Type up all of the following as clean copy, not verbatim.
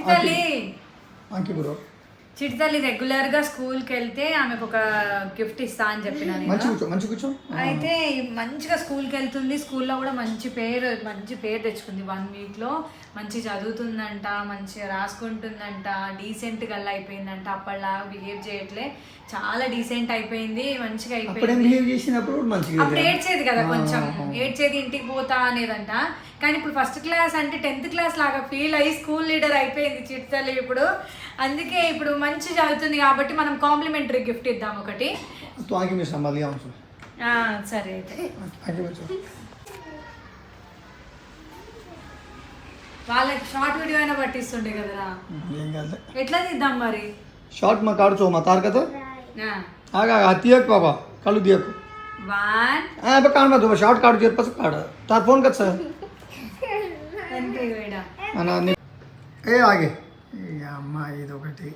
చిట్తల్లి bro చిట్తల్లి regular గా school కి వెళ్తే ఆమెకు ఒక గిఫ్ట్ ఇస్తా అని చెప్పిన మంచి కూర్చో అయితే మంచిగా స్కూల్ కి వెళ్తుంది. స్కూల్లో కూడా మంచి పేరు తెచ్చుకుంది. 1 వీక్ లో మంచి చదువుతుందంట, మంచిగా రాసుకుంటుందంట, డీసెంట్ గల్లా అయిపోయిందంట. అప్పటిలాగా బిహేవ్ చేయట్లే, చాలా డీసెంట్ అయిపోయింది, మంచిగా అయిపోయింది. అప్పుడు ఏడ్చేది కదా, కొంచెం ఏడ్చేది, ఇంటికి పోతా అనేదంట. కానీ ఇప్పుడు ఫస్ట్ క్లాస్ అంటే 10th క్లాస్ లాగా ఫీల్ అయ్యి స్కూల్ లీడర్ అయిపోయింది చిట్తల్లి ఇప్పుడు. అందుకే ఇప్పుడు మంచి చదువుతుంది కాబట్టి మనం కాంప్లిమెంటరీ గిఫ్ట్ ఇద్దాం ఒకటి. సరే అయితే వాళ్ళకి షార్ట్ వీడియో అయినా పట్టిస్తుండే కదరా, ఎట్లా తీద్దాం మరి? షార్ట్ మా కాడు చో మా తార్ కదా आगा तियक बाबा कालू दियक 1 अब काढ मत शॉर्ट काढ घेत पस काढ तार फोन कस అంటే వేడా అన్న ఏ ఆగే ఈ అమ్మ ఇది ఒకటి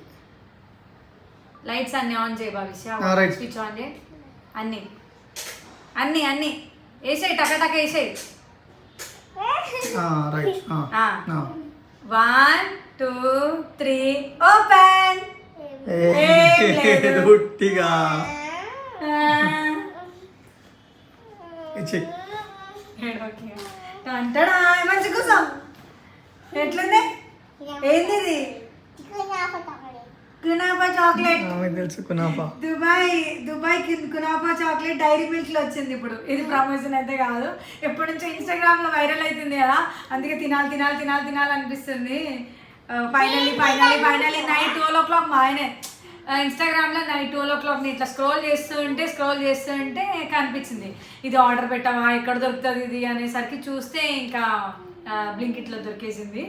లైట్స్ అన్ని ఆన్ చేయ భవిష్య స్విచ్ ఆన్ చేయ అన్ని ఏసేయ్ టక టక ఏసేయ్ రైట్ 1 2 3 ఓపెన్ రొట్టిగా ఇచ్చి అంటాడా మంచి కూర్చో. ఎట్లుంది? ఏంది ఇది? కునాఫా చాక్లెట్. తెలుసు కునాఫా. దుబాయ్ కునాఫా చాక్లెట్ డైరీ మిల్క్ లో వచ్చింది ఇప్పుడు. ఇది ప్రమోషన్ అయితే కాదు, ఎప్పటి నుంచో ఇన్స్టాగ్రామ్ లో వైరల్ అవుతుంది కదా, అందుకే తినాలి అనిపిస్తుంది. ఫైనల్లీ నైట్ 12 o'clock మా ఆయనే ఇన్స్టాగ్రామ్లో నైట్ 12 o'clock ఇట్లా స్క్రోల్ చేస్తూ ఉంటే కనిపించింది. ఇది ఆర్డర్ పెట్టావా, ఎక్కడ దొరుకుతుంది ఇది అనేసరికి చూస్తే ఇంకా బ్లింకిట్లో దొరికేసింది.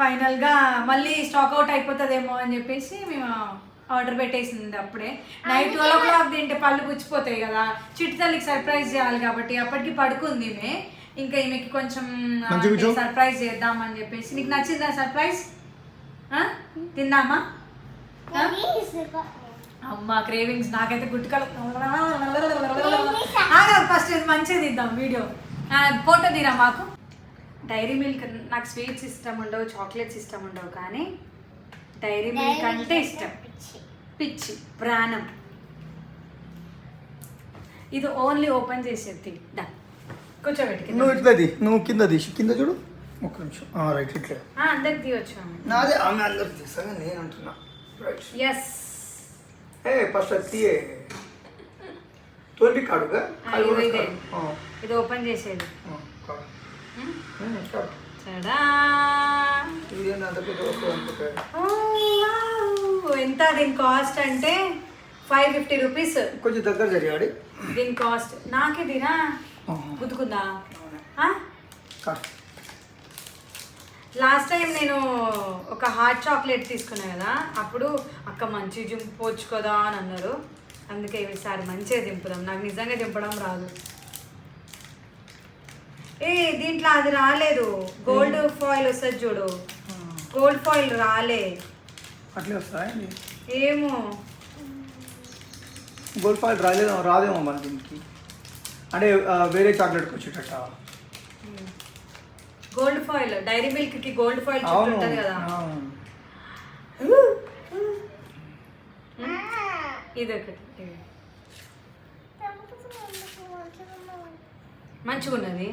ఫైనల్గా మళ్ళీ స్టాక్ అవుట్ అయిపోతుందేమో అని చెప్పేసి మేము ఆర్డర్ పెట్టేసింది. అప్పుడే నైట్ 12 o'clock తింటే పళ్ళు పుచ్చిపోతాయి కదా, చిట్తల్లికి సర్ప్రైజ్ చేయాలి కాబట్టి అప్పటికి పడుకుంది ఈమె. ఇంకా ఈమెకి కొంచెం సర్ప్రైజ్ చేద్దామని చెప్పేసి. నీకు నచ్చిందా సర్ప్రైజ్? తిందామా? అమ్మా క్రేవింగ్స్ నాకైతే గుట్టుకలు. ఫస్ట్ మంచిగా తీద్దాం వీడియో, ఫోటో తీరా మాకు. డైరీ మిల్క్ నాకు స్వీట్స్ ఇష్టం ఉండవు, చాక్లెట్స్ ఇష్టం ఉండవు, కానీ డైరీ మిల్క్ అంటే ఇష్టం, పిచ్చి ప్రాణం. ఇది ఓన్లీ ఓపెన్ చేసేది. డన్, కూర్చోబెట్టి నువ్వు కింద చూడు ఒక్క నిమిషం. రైట్ ఇట్లా అందరికి తీయొచ్చు. నాదే ఆమె అందరికి తీస్తాను నేను అంటున్నా. రైట్ ఎస్ ఫస్ట్ తీయే తోటి కాడుగా ఇది ఓపెన్ చేసేది. ఎంత దీని కాస్ట్ అంటే 550 rupees. కొంచెం దగ్గర జరిగాడు దీని కాస్ట్. నాకే దీనా గుర్తుకుందా? లాస్ట్ టైం నేను ఒక హాట్ చాక్లెట్ తీసుకున్నా కదా, అప్పుడు అక్క మంచి దింపవచ్చు కదా అని అన్నారు. అందుకే ఈసారి మంచిగా దింపుదాం. నాకు నిజంగా దింపడం రాదు. దీంట్లో అది రాలేదు, గోల్డ్ ఫాయిల్ వస్తుంది చూడు, గోల్డ్ ఫాయిల్ రాలే. అట్లే వస్తాయి ఏమో గోల్డ్ ఫాయిల్ రాదేమో మన దీనికి, అంటే వేరే చాక్లెట్కి వచ్చేటట్ట. గోల్డ్ ఫాయిల్ డైరీ మిల్క్ కి గోల్డ్ ఫాయిల్ ఉంటుంది కదా, ఇది ఒకటి మంచిగా ఉన్నది.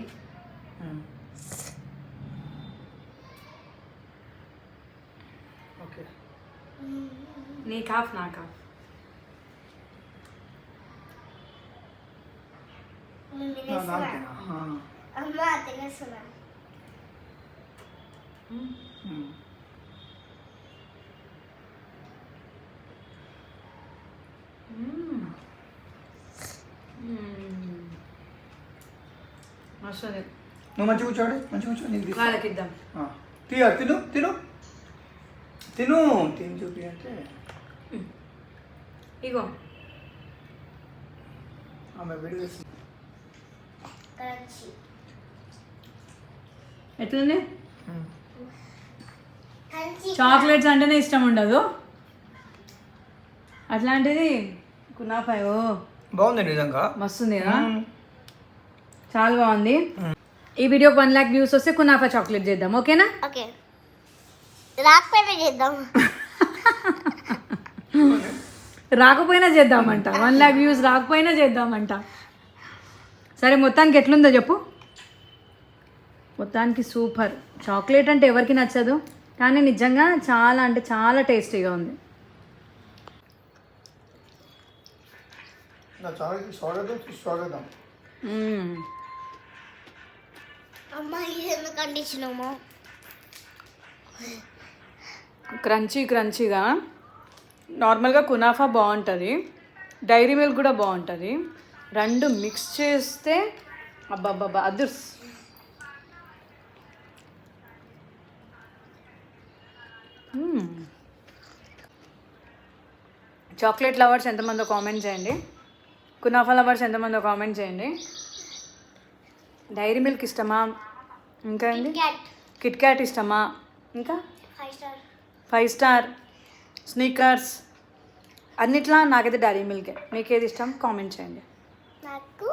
నీ కాఫ్ నా కాఫ్. నువ్వు మంచిగా కూర్చోండి, మంచిగా కూర్చో. వాళ్ళకి ఇద్దాం. తిను తిను తిను తిని చూపి అంటే ఇగో ఆమె విడిగా ఎట్లుంది? చాక్లెట్స్ అంటేనే ఇష్టం ఉండదు, అట్లాంటిది కునాఫా బాగుంది, నిజంగా మస్తుంది కదా, చాలా బాగుంది. ఈ వీడియోకి 1 lakh views వస్తే కునాఫా చాక్లెట్ చేద్దాం, ఓకేనా? ఓకే. రాకపోయినా చేద్దాం. రాకపోయినా చేద్దామంట. 1 lakh వ్యూస్ రాకపోయినా చేద్దామంట. సరే మొత్తానికి ఎట్లుందో చెప్పు. మొత్తానికి సూపర్. చాక్లెట్ అంటే ఎవరికి నచ్చదు, కానీ నిజంగా చాలా అంటే చాలా టేస్టీగా ఉంది. స్వాగతం. అమ్మాయి ఎందుకంటే ఇచ్చినాము. క్రంచీగా. నార్మల్గా కునాఫా బాగుంటుంది, డైరీ మిల్క్ కూడా బాగుంటుంది. రెండు మిక్స్ చేస్తే అబ్బాబ్బా అదుర్స్. చాక్లెట్ లవర్స్ ఎంతమందో కామెంట్ చేయండి, కునాఫా లవర్స్ ఎంతమందో కామెంట్ చేయండి. డైరీ మిల్క్ ఇష్టమా, ఇంకా ఏంటి కిట్ క్యాట్ ఇష్టమా, ఇంకా 5 స్టార్, స్నీకర్స్, అన్నిట్లా నాకైతే డైరీ మిల్కే. మీకు ఏది ఇష్టం కామెంట్ చేయండి. నాకు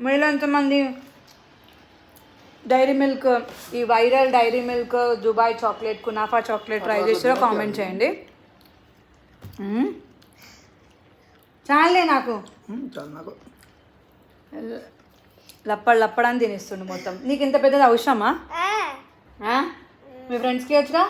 మీలో ఎంతమంది డైరీ మిల్క్, ఈ viral Dairy Milk, Dubai chocolate, కునాఫా చాక్లెట్ ట్రై చేస్తారో కామెంట్ చేయండి. చాలే నాకు లప్పడని తినేస్తుండు మొత్తం. నీకు ఇంత పెద్దది అవసరమా? మీ ఫ్రెండ్స్కి వచ్చుగా.